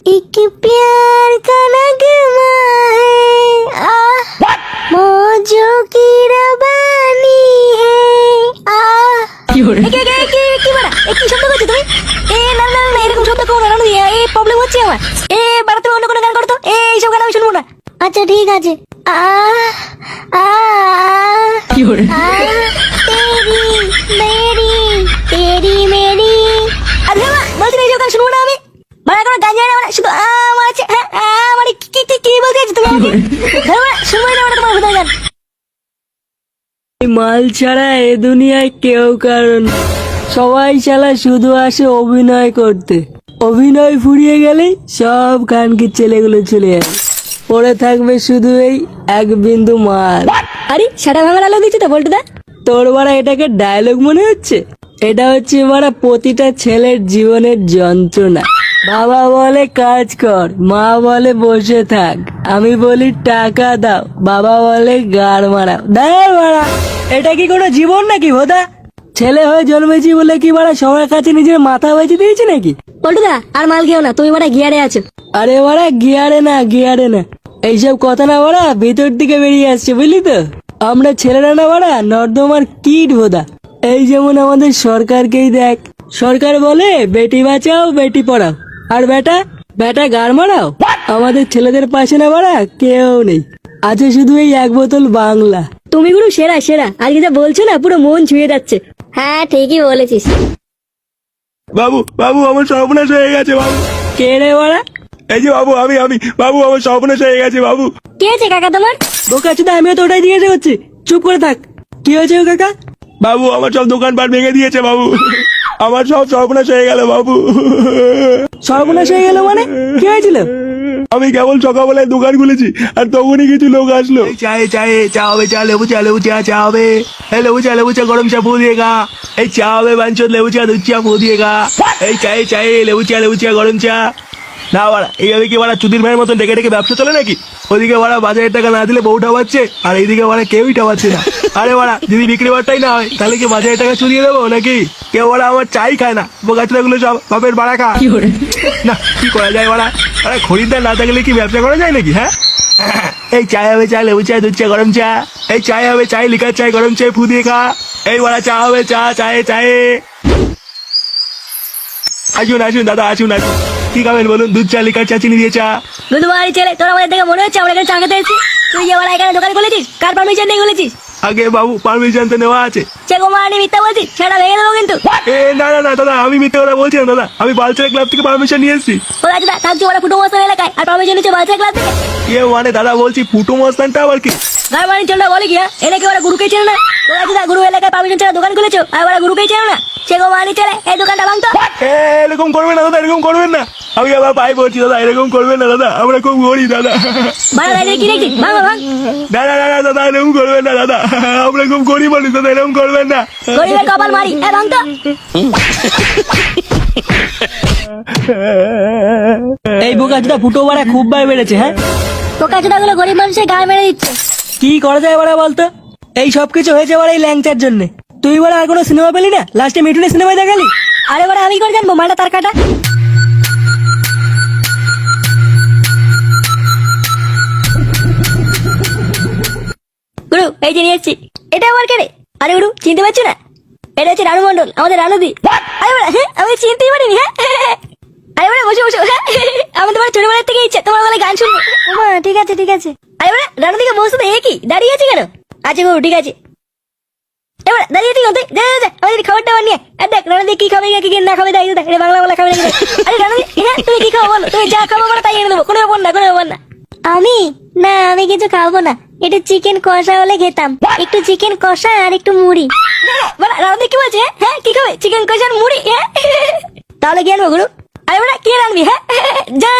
एक प्यार का नगमा है मौजों की रबानी है কি কি বড়া কি শব্দ করছো তুমি? না না না এরকম শব্দ করো না, এই প্রবলেম হচ্ছে আমার। বাড়া তুমি অন্য কোনো গান করো তো, এইসব গান আমি শুনবো না। আচ্ছা ঠিক আছে। কি করে তেরি মেরি তেরি মেরি। আরে বাবা বলছি এইসব গান শুনবো না আমি। বাড়া কোনো গান জানি না, মানে শুধু আমার আছে। মানে কি বলতে চাইছো তুমি আমাকে? শুনবোই না তোমার ভূতের গান। মাল ছাড়া এ দুনিয়ায় কেউ কারণ সবাই শালা শুধু আসে অভিনয় করতে। অভিনয় ফুরিয়ে গেলে সব খানকির ছেলেগুলো চলে যাবে, পড়ে থাকবে শুধু এই এক বিন্দু মাল। আরে সারা ভাঙার আলো দিচ্ছে তো বলটুদা। তোর বাড়া এটাকে ডায়লগ মনে হচ্ছে? এটা হচ্ছে বাড়া প্রতিটা ছেলের জীবনের যন্ত্রণা। বাবা বলে কাজ কর, মা বলে বসে থাক, আমি বলি টাকা দাও, বাবা বলে গাড় মারাও। দাঁড় মারা, এটা কি কোনো জীবন নাকি ভোদা? ছেলে হয়ে জন্মেছি বলে কি বাড়া সবার কাছে নিজের মাথা বেঁচে দিয়েছি নাকি? বলটুদা আর মাল খেও না, তুমি বাড়া গিয়ারে আছো। আরে বাড়া গিয়ারে না এইসব কথা না বাড়া ভিতর দিকে বেরিয়ে আসছে, বুঝলি তো? আমরা ছেলেরা না বাড়া নর্দমার কীট ভোদা। এই যেমন আমাদের সরকারকেই দেখ, সরকার বলে বেটি বাঁচাও বেটি পড়াও, আর বেটা গাড় মারাও। আমাদের ছেলেদের পাশে না বাড়া কেউ নেই, আছে শুধু এই এক বোতল বাংলা। তুমি গুরু সেরা সেরা, আজকে যা বলছো না পুরো মন ছুঁয়ে যাচ্ছে। হ্যাঁ ঠিকই বলেছিস। বাবু বাবু আমার সর্বনাশ হয়ে গেছে বাবু। কে রে বাড়া? এই যে বাবু আমি বাবু আমার সর্বনাশ হয়ে গেছে বাবু। কি আছে কাকা তোমার? বোকা চুদা, আমিও তো ওটাই জিজ্ঞাসা করছি, চুপ করে থাক। কি হয়েছে ও কাকা? বাবু আমার সব দোকানপাট ভেঙে দিয়েছে বাবু, আমার সব সর্বনাশ হয়ে গেল বাবু। সর্বনাশ হয়ে গেল মানে? কি হয়েছিল? আমি কেবল সকালবেলায় দোকান খুলেছি আর তখনই কিছু লোক আসলো। চায়ে চা হবে, চা লেবু চা হবে, লেবু চা গরম চা ফু দিয়ে গা। এই চা হবে বাঞ্চত, লেবু চা দুধ চা ফু দিয়ে গা। এই চায়ে লেবু চা গরম চা। না বাড়া এইভাবে কি বাড়া চুদির ভাইয়ের মতন ডেকে ব্যবসা চলে নাকি? ওদিকে বাড়া বাজারের টাকা না দিলে বউ ঠাবাচ্ছে, আর এইদিকে বাড়া কেউই ঠাবাচ্ছে না। আরে বাড়া যদি বিক্রি বারটাই না হয় তাহলে কি বাজারের টাকা চুরিয়ে দেবো নাকি? কেউ বাড়া আমার চাই খায় না, বোকাচুদা গুলো সব বাপের বাড়া খা। কি করে না কি করা যায় বাড়া? আরে খরিদ্দার না থাকলে কি ব্যবসা করা যায় নাকি? হ্যাঁ এই চায় হবে, চা লেবু চা দুধ চা গরম চা। এই চায় হবে, চাই লিকার চাই গরম চাই ফু দিয়ে খা। এই বাড়া চা হবে, চায়ে আসুন দাদা আসুন। কি খাবেন বলুন? দুধ চা, লিকার চা, চিনি দিয়ে চা। দুধ বাড়ি ছেলে, তোর আমাদের দেখে মনে হচ্ছে আমরা এখানে চা খেতে এসেছি। তুই যে বাড়া এখানে দোকান খুলেছিস, কার পারমিশন নিয়ে খুলেছিস? আগে বাবু পারমিশন তো নেওয়া আছে। সে গোমানি মিথ্যা বলছিস, সেটা ভেঙে দেবো কিন্তু। না দাদা আমি মিথ্যে কথা বলছি না দাদা, আমি বালচারা ক্লাব থেকে পারমিশন নিয়ে এসেছি। ও রাজদা থাকছি ওরা ফুটো মস্তান এলাকায়, আর পারমিশন নিচ্ছে বাচ্চা ক্লাস থেকে। মানে দাদা বলছি ফুটো মস্তানটা আবার কি? গার বাড়ির চলটা বলে কি? এলাকে ওরা গুরুকেই চেনে না। ও রাজদা গুরু এলাকায় পারমিশন ছাড়া দোকান খুলেছো, আর ওরা গুরুকেই চেনে না। সে গোমানি ছেলে, এই দোকানটা ভাঙতো। এরকম করবেন না দাদা, এরকম করবেন না। আমি আবার পাই বলছি দাদা, এরকম করবেন না দাদা, আমরা খুব গরিব দাদা। বাড়া রাইলে কি দেখছিস? ভাঙ ভাঙ। না দাদা এরকম করবেন না দাদা, আমরা খুব গরিব মানুষ দাদা, এরকম করবেন না। গরিবের কপাল মারি, ভাঙতো। এই বোকা চুদা ফুটো বাড়া খুব বার বেড়েছে। হ্যাঁ পোকা চোদা গুলো গরিব মানুষের গায়ে মেরে দিচ্ছে। কি করা যায় বাড়া বলতো? এই সব কিছু হয়েছে বাড়া এই ল্যাংচার জন্য। তুই বাড়া আর কোনো সিনেমা পেলি না? লাস্টে মিঠুনের সিনেমায় দেখালি। আরে বাড়া আমি করে জানবো মালটা তার কাটা। গুরু এই যে নিয়ে এসছি। এটা আবার কে রে? আরে গুরু চিনতে পারছো না? এটা হচ্ছে রানু মন্ডল, আমাদের রানুদি। আরে বাড়া আমি চিনতেই পারিনি। আরে বাড়া বসে আমাদের বাড়ি ছোটবেলার থেকে ইচ্ছে তোমার বলে গান শুনবো। ঠিক আছে। আরে বাড়া রানুদিকে বসতে দে, কি দাঁড়িয়ে আছে কেন? আচ্ছা গুরু ঠিক আছে। এবার দাঁড়িয়ে ঠিক আছে, যা আমাদের খাবারটা বানিয়ে দেখ রানুদি কি খাবে কি না খাবে। দেখ এটা বাংলা খাবে নাকি? আরে রানুদি তুমি কি খাবো বলো? তুমি যা খাবো বলো তাই এনে দেবো, কোনো ব্যাপার না। আমি কিছু খাবো না, একটু চিকেন কষা হলে খেতাম। একটু চিকেন কষা আর একটু মুড়ি। রানুদি কি বলছে? হ্যাঁ কি খাবে? চিকেন কষা আর মুড়ি? তাহলে কি আনবো গুরু? আরে বড়া কি রানবি? হ্যাঁ যা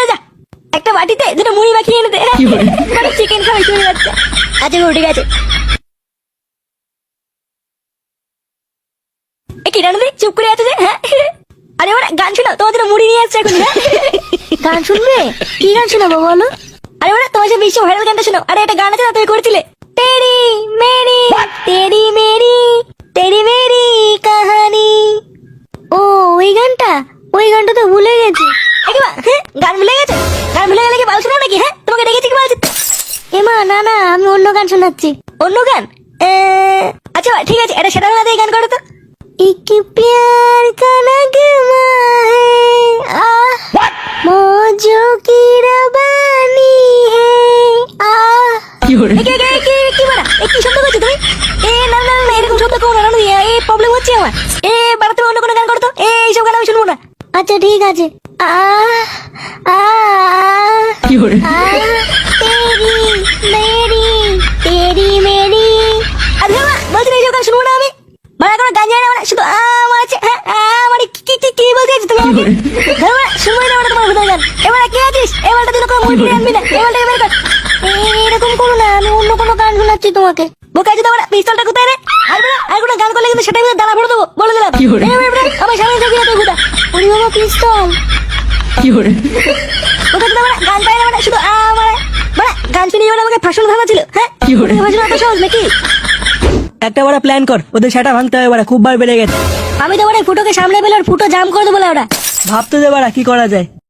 একটা বাটিতে দুটো মুড়ি মাখিয়ে এনে দে। চিকেন খাবে শুনে যাচ্ছে। আচ্ছা গুরু ঠিক আছে। কি রানুদি চুপ করে আছে যে? হ্যাঁ আরে ওরা গান শোনাও, তোমার জন্য মুড়ি নিয়ে আসছে এখন। গান শুনবে? কি গান শোনাবো বলো? আরে ওরা তোমার যে বিশ্ব ভাইরাল গানটা শোনাও। আরে একটা গান আছে না তুমি করেছিলে, তেরি মেরি কাহানি। ও ওই গানটা তো ভুলে গেছি। একেবা গান ভুলে গেছে? গান ভুলে গেলে কি বাল শোনাও নাকি? হ্যাঁ, তোমাকে ডেকেছি কি বলছি? এমা না না, আমি অন্য গান শোনাচ্ছি। অন্য গান? আচ্ছা ঠিক আছে, এটা সেটা না দিয়ে গান করো তো। एक प्यार का नगमा है, मौजों की रवानी है, কি বাড়া, কি শব্দ করছো তুমি? না না না, এরকম শব্দ করো না, এই প্রবলেম হচ্ছে আমার। বাড়া তুমি অন্য কোনো গান করো তো, এইসব গান আমি শুনবো না। अच्छा ठीक আছে। तेरी मेरी আরে বাবা, বলছি না এইসব গান শুনবো না আমি। বাড়া কোনো গান জানি না, মানে শুধু আমার আছে। হ্যাঁ, মানে কি বলতে চাইছো তুমি আমাকে? বাড়া শুনবোই না মানে তোমার ভূতের গান। এবার কে আছিস? এবারটা তুই কোনো মুড নিয়ে আনবি না, এবারটা বের কর। এরকম করো না, আমি অন্য কোনো গান শোনাচ্ছি তোমাকে। বোকা যদি আমার পিস্তলটা কোথায় রে? আর কোনো গান করলে কিন্তু সেটাই দাঁড়া ভরে দেবো, বলে দিলাম। আমার সামনে থাকবি না তুই কোথা? ওরে বাবা, পিস্তল! কোথা থেকে মানে গান পাই না, মানে শুধু মানে গান শুনে যাবে আমাকে ফাঁসল ভাঙা ছিল। হ্যাঁ, ফাঁসল এত সহজ নাকি? একটা বড় প্ল্যান কর, ওদের সেটা ভাঙতে হবে বাড়া, খুব বার বেড়ে গেছে। আমি তো মানে ফুটোকে সামনে পেলে ওর ফুটো জাম করে দেবো ওরা। ভাবতে দে বাড়া কি করা যায়।